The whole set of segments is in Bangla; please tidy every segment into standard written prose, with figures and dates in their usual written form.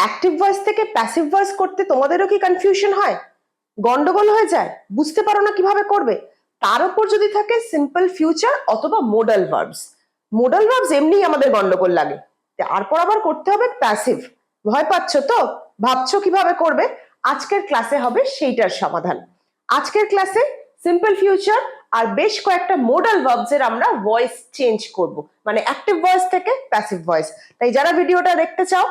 অ্যাক্টিভ ভয়েস থেকে প্যাসিভ ভয়েস করতে তোমাদেরও কি কনফিউশন হয়, গন্ডগোল হয়ে যায়, বুঝতে পারো না কিভাবে করবে? তার উপর যদি থাকে সিম্পল ফিউচার অথবা মোডাল ভার্বস। মোডাল ভার্বস এমনি আমাদের গন্ডগোল লাগে, তারপর আবার করতে হবে প্যাসিভ। ভয় পাচ্ছ তো? ভাবছো কিভাবে করবে? আজকের ক্লাসে হবে সেইটার সমাধান। আজকের ক্লাসে সিম্পল ফিউচার আর বেশ কয়েকটা মোডাল ভার্বস এর আমরা ভয়েস চেঞ্জ করব, মানে অ্যাক্টিভ ভয়েস থেকে প্যাসিভ ভয়েস। তাই যারা ভিডিওটা দেখতে চাও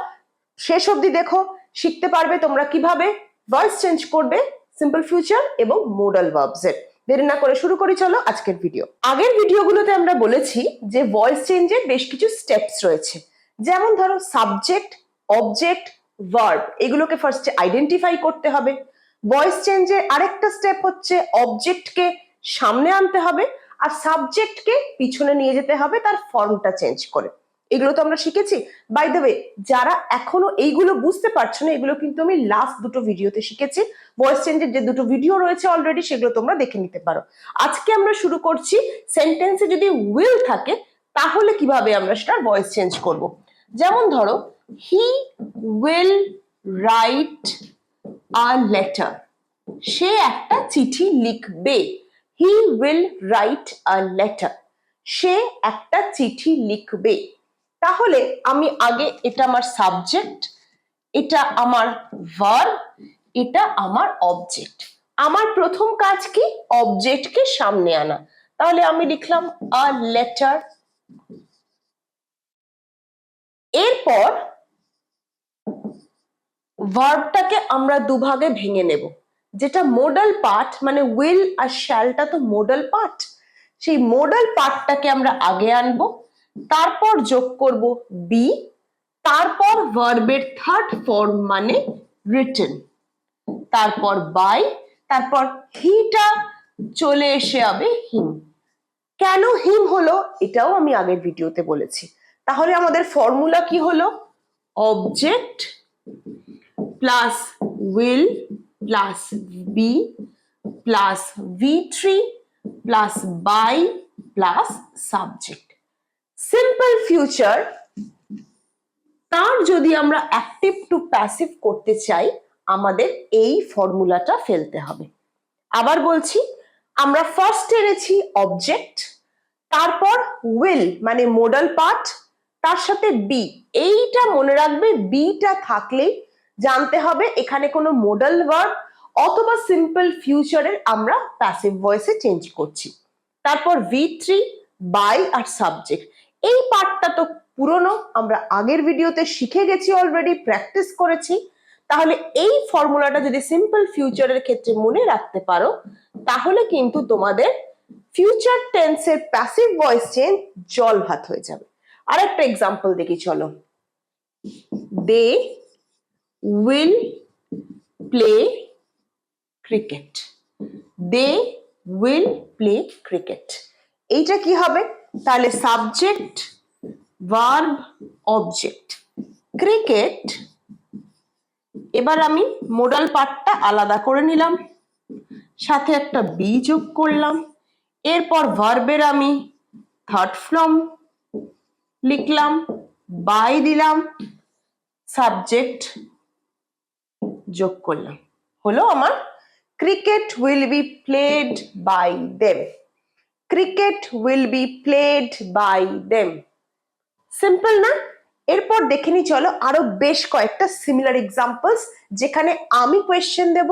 শেষ অবধি দেখো, শিখতে পারবে তোমরা কিভাবে ভয়েস চেঞ্জ করবে সিম্পল ফিউচার এবং মোডাল ভার্বস এর। দেরি না করে শুরু করি, চলো আজকের ভিডিও। আগের ভিডিওগুলোতে আমরা বলেছি যে ভয়েস চেঞ্জের বেশ কিছু স্টেপস রয়েছে, যেমন ধরো সাবজেক্ট, অবজেক্ট, ভার্ব, এগুলোকে ফার্স্টে আইডেন্টিফাই করতে হবে। ভয়েস চেঞ্জের আরেকটা স্টেপ হচ্ছে অবজেক্টকে সামনে আনতে হবে আর সাবজেক্টকে পিছনে নিয়ে যেতে হবে তার ফর্মটা চেঞ্জ করে। এগুলো তো আমরা শিখেছি। বাই দ্য ওয়ে, যারা এখনো এইগুলো বুঝতে পারছো না, এগুলো কিন্তু আমি লাস্ট দুটো ভিডিওতে শিখেছি। ভয়েস চেঞ্জের যে দুটো ভিডিও রয়েছে অলরেডি, সেগুলো তোমরা দেখে নিতে পারো। আজকে আমরা শুরু করছি সেন্টেন্সে যদি উইল থাকে তাহলে কিভাবে আমরা সেটা ভয়েস চেঞ্জ করব। যেমন ধরো, he will write a letter, সে একটা চিঠি লিখবে। He will write a letter, সে একটা চিঠি লিখবে। তাহলে আমি আগে, এটা আমার সাবজেক্ট, এটা আমার ভার্ব, এটা আমার অবজেক্ট। আমার প্রথম কাজ কি? অবজেক্টকে সামনে আনা। তাহলে আমি লিখলাম আ লেটার। এরপর ভার্বটাকে আমরা দুভাগে ভেঙে নেব। যেটা মোডাল পার্ট, মানে উইল আর শ্যালটা তো মোডাল পার্ট, সেই মোডাল পার্টটাকে আমরা আগে আনবো, তারপর যোগ করব বি, তারপর ভার্বের থার্ড ফর্ম মানে রিটেন, তারপর বাই, তারপর হিটা চলে এসে হবে হিম। কেন হিম হলো এটাও আমি আগের ভিডিওতে বলেছি। তাহলে আমাদের ফর্মুলা কি হলো? Object plus will plus be plus V3 plus by plus subject. Simple future তার যদি আমরা অ্যাক্টিভ টু প্যাসিভ করতে চাই, আমাদের এই ফর্মুলাটা ফেলতে হবে। আবার বলছি, আমরা ফার্স্ট এনেছি অবজেক্ট, তারপর উইল মানে মোডাল পার্ট, তার সাথে বি। এইটা মনে রাখবে, বিটা থাকলেই জানতে হবে এখানে কোনো মোডাল ভার্ব অথবা সিম্পল ফিউচারের আমরা প্যাসিভ ভয়েসে চেঞ্জ করছি। তারপর V3 বাই আর সাবজেক্ট। এই পার্টটা তো পুরনো, আমরা আগের ভিডিওতে শিখে গেছি অলরেডি, প্র্যাকটিস করেছি। তাহলে এই ফর্মুলাটা যদি সিম্পল ফিউচারের ক্ষেত্রে মনে রাখতে পারো, তাহলে কিন্তু তোমাদের ফিউচার টেন্সের প্যাসিভ ভয়েস চেঞ্জ জল ভাত হয়ে যাবে। আর একটা এক্সাম্পল দেখি, চলো। They will play cricket. They will play cricket, এইটা কি হবে? তাহলে সাবজেক্ট ভার্ব অবজেক্ট ক্রিকেট। এবার আমি মোডাল পার্টটা আলাদা করে নিলাম, সাথে একটা বি যোগ করলাম। এরপর ভার্বের আমি থার্ড ফর্ম লিখলাম, বাই দিলাম, সাবজেক্ট যোগ করলাম। হলো আমার cricket will be played by them. Cricket will be played by them. Simple না? এরপর দেখে নি চলো আরো বেশ কয়েকটা সিমিলার এক্সাম্পলস, যেখানে আমি কোয়েশ্চেন দেব,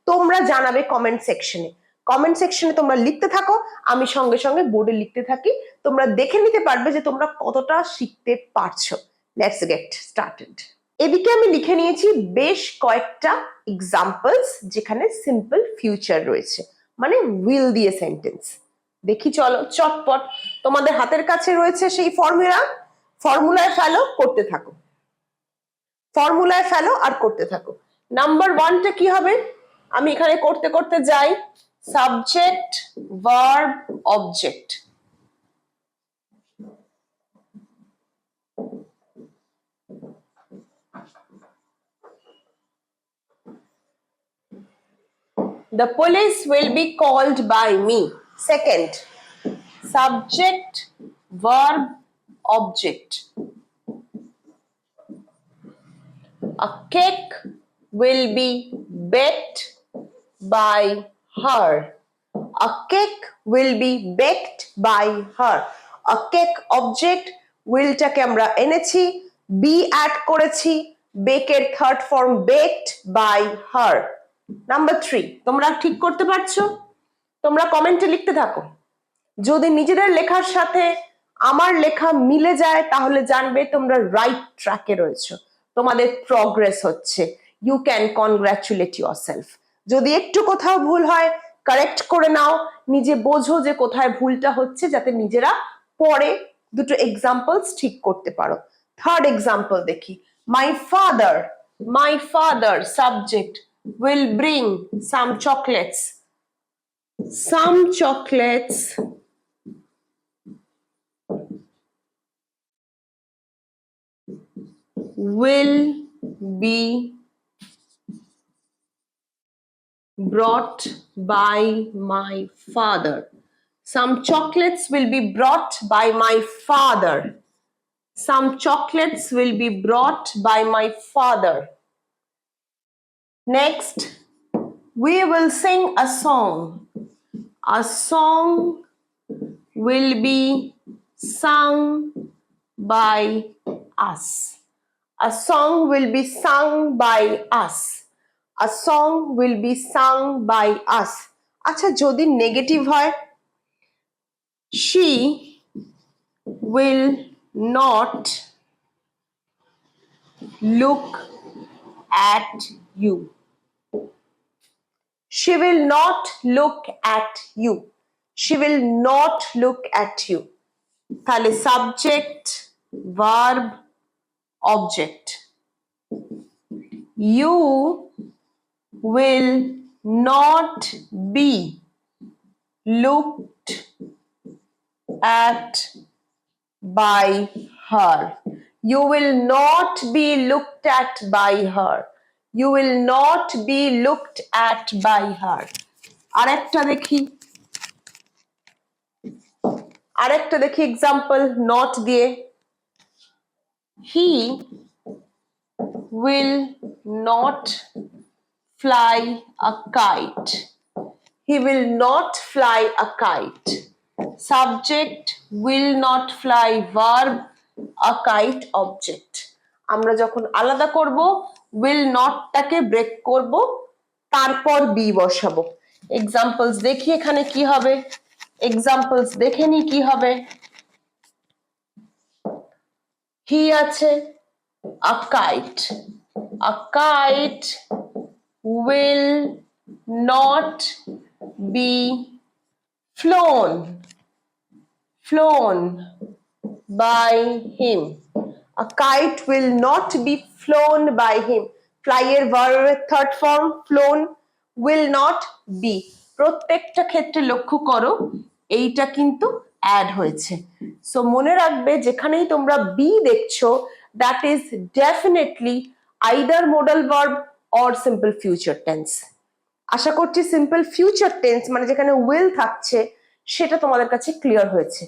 তোমরা জানাবে কমেন্ট সেকশনে। কমেন্ট সেকশনে তোমরা লিখতে থাকো, আমি সঙ্গে সঙ্গে বোর্ডে লিখতে থাকি। তোমরা দেখে নিতে পারবে যে তোমরা কতটা শিখতে পারছো। Let's get started. এদিকে আমি লিখে নিয়েছি বেশ কয়েকটা এক্সাম্পলস যেখানে সিম্পল ফিউচার রয়েছে, মানে উইল দিয়ে সেন্টেন্স। দেখি চলো চটপট, তোমাদের হাতের কাছে রয়েছে সেই ফর্মুলায় ফেলো, করতে থাকো। ফর্মুলায় ফেলো আর করতে থাকো। নাম্বার ওয়ানটা কি হবে? আমি এখানে করতে করতে যাই। Subject verb object. The police will be called by me. Second, subject verb object. A cake will be baked by her. A cake will be baked by her. A cake object will টাকে আমরা এনেছি, be add করেছি, bake এর third form baked by her. Number 3, তোমরা ঠিক করতে পারছো? তোমরা কমেন্টে লিখতে থাকো। যদি নিজেদের লেখার সাথে আমার লেখা মিলে যায় তাহলে জানবে তোমরা রাইট ট্র্যাকে রয়েছো, তোমাদের প্রগ্রেস হচ্ছে। You can congratulate yourself. যদি একটু কোথাও ভুল হয় কারেক্ট করে নাও, নিজে বোঝো যে কোথায় ভুলটা হচ্ছে, যাতে নিজেরা পরে দুটো এক্সাম্পলস ঠিক করতে পারো। থার্ড এক্সাম্পল দেখি। My father subject will bring some chocolates. Some chocolates will be brought by my father. Some chocolates will be brought by my father. Some chocolates will be brought by my father. Next, we will sing a song. A song will be sung by us. A song will be sung by us. A song will be sung by us. আচ্ছা, যদি নেগেটিভ হয়, she will not look at you. She will not look at you. She will not look at you. তাহলে subject, verb, object. You will not be looked at by her. You will not be looked at by her. You will not be looked at by her. আরেকটা দেখি এক্সাম্পল নট দিয়ে। He will not fly a kite. He will not fly a kite. Subject, will not fly, verb, a kite, object. আমরা যখন আলাদা করব will not টাকে ব্রেক করব, তারপর be বসাবো। এক্সাম্পলস দেখি এখানে কি হবে। এক্সাম্পলস দেখে নি কি হবে। হি আছে, a kite. A kite will not be flown by him. A kite will not be flown by him. Fly এর ভার্বের third form flown, will not be। প্রত্যেকটা ক্ষেত্রে লক্ষ্য করো এইটা কিন্তু অ্যাড হয়েছে। সো মনে রাখবে যেখানেই তোমরা বি দেখছো, that is definitely either modal verb or simple future tense. আশা করছি সিম্পল ফিউচার টেন্স মানে যেখানে উইল থাকছে সেটা তোমাদের কাছে ক্লিয়ার হয়েছে।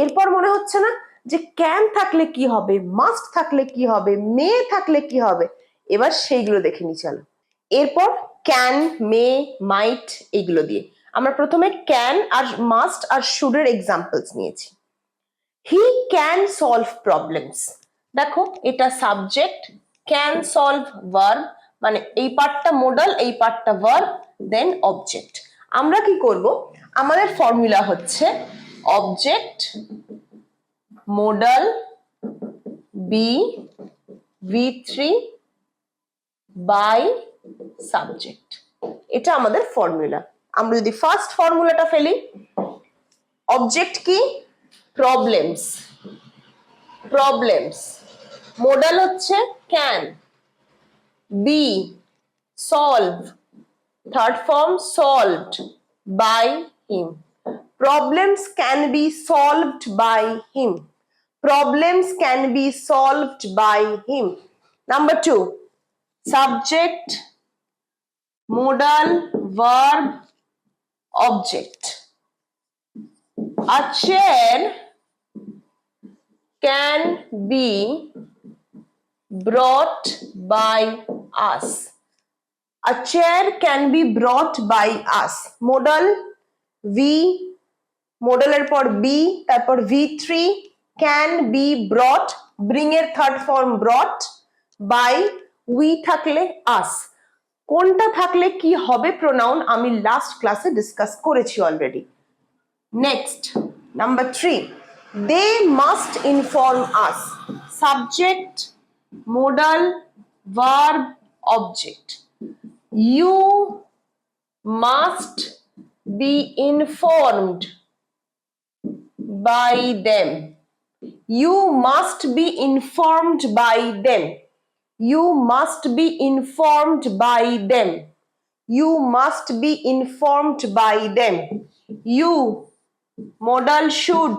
এরপর মনে হচ্ছে না যে ক্যান থাকলে কি হবে, মাস্ট থাকলে কি হবে, মে থাকলে কি হবে, এবার সেইগুলো দেখে নি চলো। এরপর ক্যান, মে, মাইট এগুলো দিয়ে আমরা প্রথমে ক্যান আর মাস্ট আর শুড এর এক্সাম্পলস নিয়েছি। He can solve problems. দেখো এটা সাবজেক্ট, ক্যান সলভ ভার্ব, মানে এই পার্টটা মোডাল, এই পার্টটা ভার্ব, দেন অবজেক্ট। আমরা কি করব, আমাদের ফর্মুলা হচ্ছে object modal be V3 by subject, এটা আমাদের ফর্মুলা। আমরা যদি ফার্স্ট ফর্মুলাটা ফেলি, অবজেক্ট কি, প্রবলেমস, মোডাল হচ্ছে can, be solve, third form solved by him. Problems can be solved by him. Problems can be solved by him. Number 2, subject, modal, verb, object. A chair can be brought by us. A chair can be brought by us. Modal V, modal এর পর be, তারপর V3, can be brought, bring এর third form brought, by, we থাকলে us. কোনটা থাকলে কি হবে প্রোনাউন আমি লাস্ট ক্লাসে ডিসকাস করেছি already. Next number 3, they must inform us. Subject, modal, verb, object. You must be informed by them. You must be informed by them. You must be informed by them. You must be informed by them. You, modal should,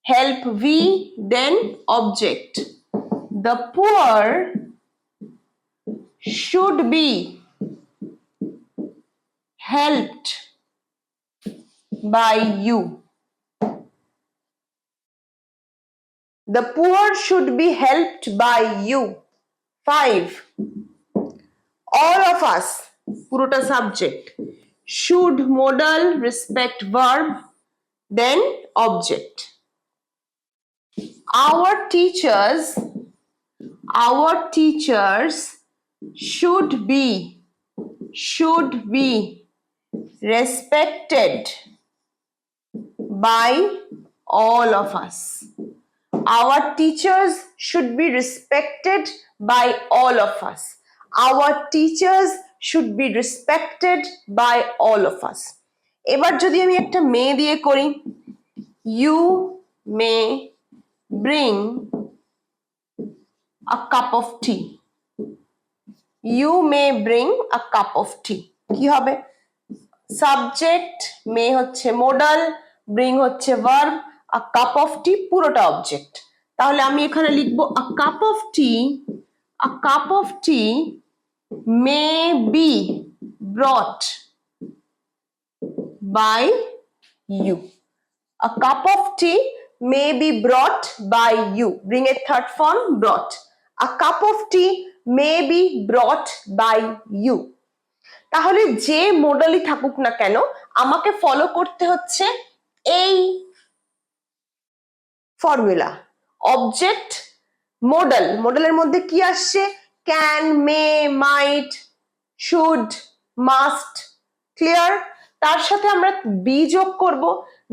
help we, then object. The poor should be helped by you. The poor should be helped by you. 5, all of us, পুরোটা subject, should, modal, respect, verb, then object. Our teachers should be respected by all of us. Our teachers should be respected by all of us. Our teachers should be respected by all of us. এবার যদি আমি একটা মে দিয়ে করি, you may bring a cup of tea. You may bring a cup of tea. কি হবে? সাবজেক্ট, মে হচ্ছে modal, bring হচ্ছে verb, a cup of tea পুরোটা অবজেক্ট। তাহলে আমি এখানে লিখবো a cup of tea may be brought by you. A cup of tea may be brought by you. Bring a third form, brought. A cup of tea may be brought by you. তাহলে যে মডেলই থাকুক না কেন আমাকে ফলো করতে হচ্ছে এই ফর্মুলা। অবজেক্ট, মডেল, মডেলের মধ্যে কি আসছে? Can, may, might, should, must. Clear? তার সাথে আমরা বি যোগ করব,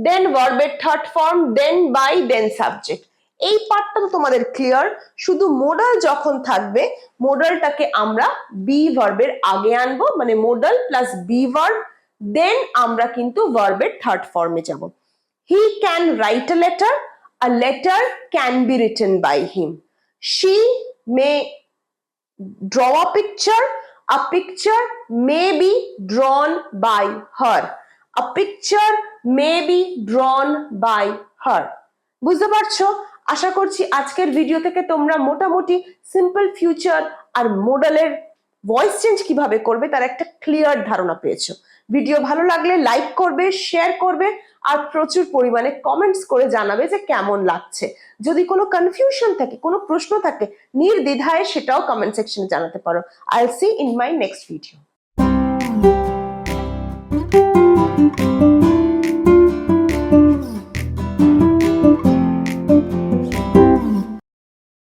দেন ভার্বের third form, then by, then subject. এই পার্টটা তো তোমাদের ক্লিয়ার। শুধু মোডাল যখন থাকবে মোডালটাকে আমরা বি ভার্বের আগে আনবো, মানে মোডাল প্লাস বি ভার্ব, দেন আমরা কিন্তু ভার্বের থার্ড ফর্মে যাব। He can write a letter, a letter can be written by him. She may draw a picture may be drawn by her. A picture may be drawn by her. বুঝতে পারছো? আশা করছি আজকের ভিডিও থেকে তোমরা মোটামুটি সিম্পল ফিউচার আর মডেলের ভয়েস চেঞ্জ কিভাবে করবে তার একটা ক্লিয়ার ধারণা পেয়েছো। ভিডিও ভালো লাগলে লাইক করবে, শেয়ার করবে আর প্রচুর পরিমাণে কমেন্টস করে জানাবে যে কেমন লাগছে। যদি কোনো কনফিউশন থাকে, কোনো প্রশ্ন থাকে, নির্দ্বিধায় সেটাও কমেন্ট সেকশনে জানাতে পারো। I'll see in my next video.